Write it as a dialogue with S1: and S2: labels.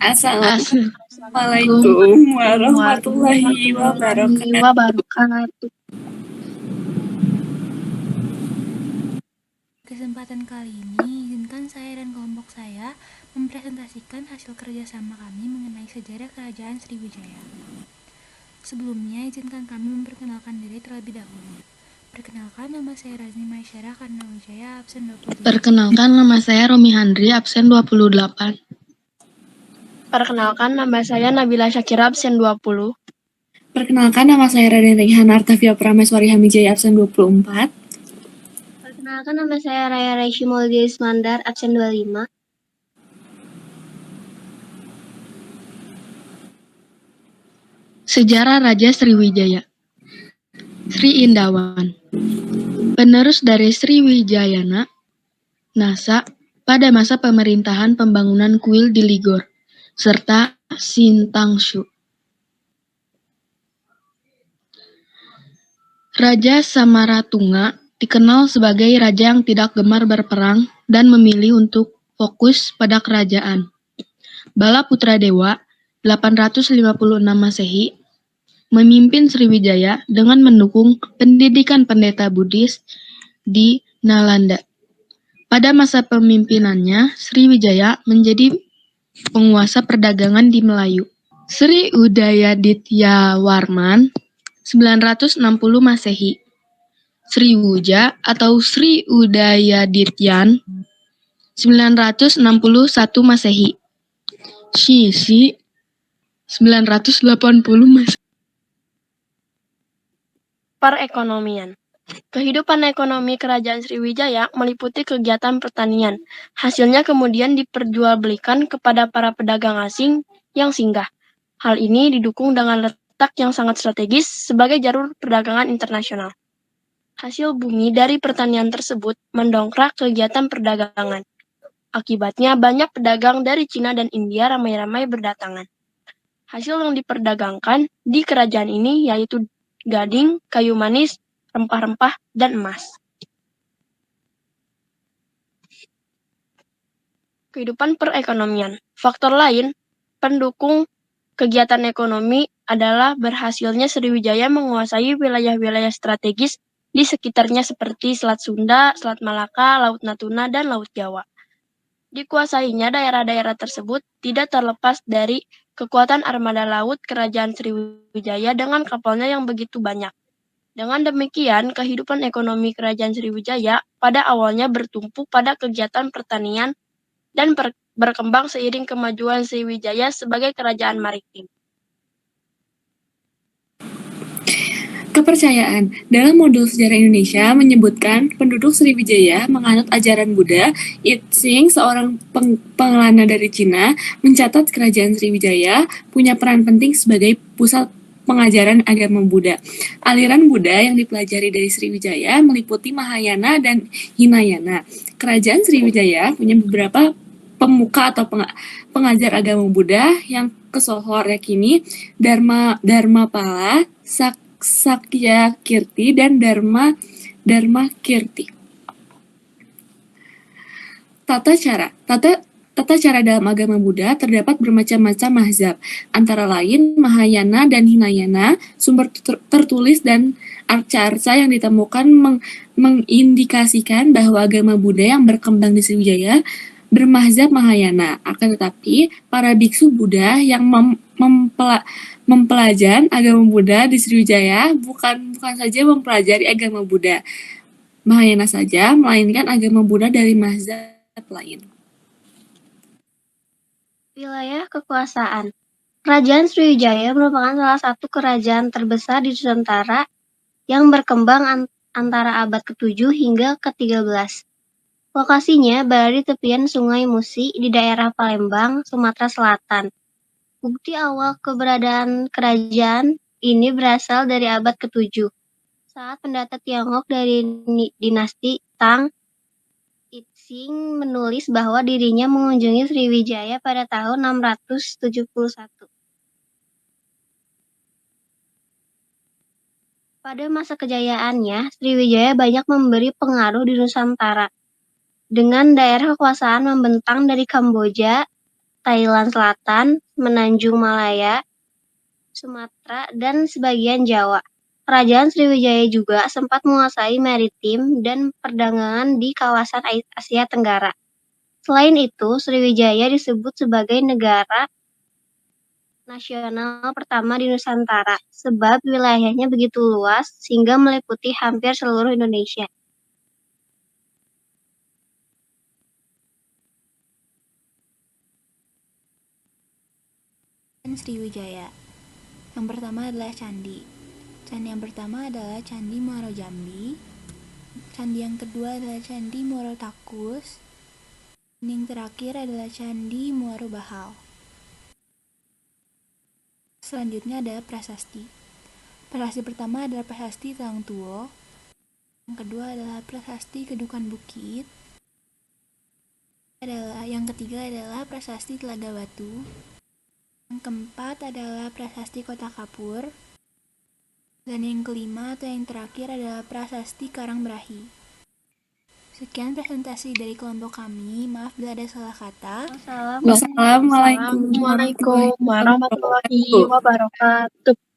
S1: Assalamualaikum warahmatullahi wabarakatuh.
S2: Kesempatan kali ini, izinkan saya dan kelompok saya mempresentasikan hasil kerjasama kami mengenai sejarah Kerajaan Sriwijaya. Sebelumnya, izinkan kami memperkenalkan diri terlebih dahulu. Perkenalkan, nama saya Razni Maisyara Karnawijaya, absen 27.
S1: Perkenalkan, nama saya Romi Handri, absen 28.
S3: Perkenalkan, nama saya Nabila Syakira, absen 20.
S4: Perkenalkan, nama saya Raden Rehan Artavia Prameswari Hamijaya, absen 24.
S5: Perkenalkan, nama saya Raya Raishi Maulidi Ismandar, absen 25.
S1: Sejarah Raja Sriwijaya. Sri Indawan, penerus dari Sriwijayana Nasa pada masa pemerintahan pembangunan kuil di Ligor, serta Sintangshu. Raja Samaratunga dikenal sebagai raja yang tidak gemar berperang dan memilih untuk fokus pada kerajaan. Bala Putra Dewa, 856 Masehi, memimpin Sriwijaya dengan mendukung pendidikan pendeta Buddhis di Nalanda. Pada masa pemimpinannya, Sriwijaya menjadi penguasa perdagangan di Melayu. Sri Udayadityawarman, 960 Masehi. Sriwuja atau Sri Udayadityan, 961 Masehi. Shisi, 980 Masehi.
S3: Perekonomian. Kehidupan ekonomi Kerajaan Sriwijaya meliputi kegiatan pertanian. Hasilnya kemudian diperjualbelikan kepada para pedagang asing yang singgah. Hal ini didukung dengan letak yang sangat strategis sebagai jalur perdagangan internasional. Hasil bumi dari pertanian tersebut mendongkrak kegiatan perdagangan. Akibatnya banyak pedagang dari Cina dan India ramai-ramai berdatangan. Hasil yang diperdagangkan di kerajaan ini yaitu gading, kayu manis, rempah-rempah, dan emas. Kehidupan perekonomian. Faktor lain pendukung kegiatan ekonomi adalah berhasilnya Sriwijaya menguasai wilayah-wilayah strategis di sekitarnya seperti Selat Sunda, Selat Malaka, Laut Natuna, dan Laut Jawa. Dikuasainya daerah-daerah tersebut tidak terlepas dari kekuatan armada laut Kerajaan Sriwijaya dengan kapalnya yang begitu banyak. Dengan demikian, kehidupan ekonomi Kerajaan Sriwijaya pada awalnya bertumpu pada kegiatan pertanian dan berkembang seiring kemajuan Sriwijaya sebagai kerajaan maritim.
S4: Kepercayaan. Dalam modul sejarah Indonesia menyebutkan penduduk Sriwijaya menganut ajaran Buddha. Itsing, seorang pengelana dari Cina, mencatat kerajaan Sriwijaya punya peran penting sebagai pusat pengajaran agama Buddha. Aliran Buddha yang dipelajari dari Sriwijaya meliputi Mahayana dan Hinayana. Kerajaan Sriwijaya punya beberapa pemuka atau pengajar agama Buddha yang kesohor yakini Dharmapala, Sakya Kirti, dan Dharma Kirti. Tata cara dalam agama Buddha terdapat bermacam-macam mazhab, antara lain Mahayana dan Hinayana. Sumber tertulis dan arca-arca yang ditemukan mengindikasikan bahwa agama Buddha yang berkembang di Sriwijaya bermazhab Mahayana. Akan tetapi, para biksu Buddha yang mempelajari agama Buddha di Sriwijaya bukan saja mempelajari agama Buddha Mahayana saja, melainkan agama Buddha dari mazhab lain.
S5: Wilayah kekuasaan. Kerajaan Sriwijaya merupakan salah satu kerajaan terbesar di Nusantara yang berkembang antara abad ke-7 hingga ke-13. Lokasinya berada di tepian Sungai Musi di daerah Palembang, Sumatera Selatan. Bukti awal keberadaan kerajaan ini berasal dari abad ke-7. Saat pendata Tiongkok dari dinasti Tang, Itsing menulis bahwa dirinya mengunjungi Sriwijaya pada tahun 671. Pada masa kejayaannya, Sriwijaya banyak memberi pengaruh di Nusantara, dengan daerah kekuasaan membentang dari Kamboja, Thailand Selatan, Semenanjung Malaya, Sumatera, dan sebagian Jawa. Kerajaan Sriwijaya juga sempat menguasai maritim dan perdagangan di kawasan Asia Tenggara. Selain itu, Sriwijaya disebut sebagai negara nasional pertama di Nusantara, sebab wilayahnya begitu luas sehingga meliputi hampir seluruh Indonesia.
S2: Sriwijaya. Yang pertama adalah candi. Candi yang pertama adalah Candi Muaro Jambi. Candi yang kedua adalah Candi Muaro Takus. Dan yang terakhir adalah Candi Muaro Bahal. Selanjutnya adalah prasasti. Prasasti pertama adalah prasasti Talang Tuo. Yang kedua adalah prasasti Kedukan Bukit. Yang ketiga adalah prasasti Telaga Batu. Yang keempat adalah prasasti Kota Kapur. Dan yang kelima atau yang terakhir adalah prasasti Karangberahi. Sekian presentasi dari kelompok kami. Maaf bila ada salah kata.
S4: Wassalamualaikum
S3: Assalamualaikum warahmatullahi wabarakatuh.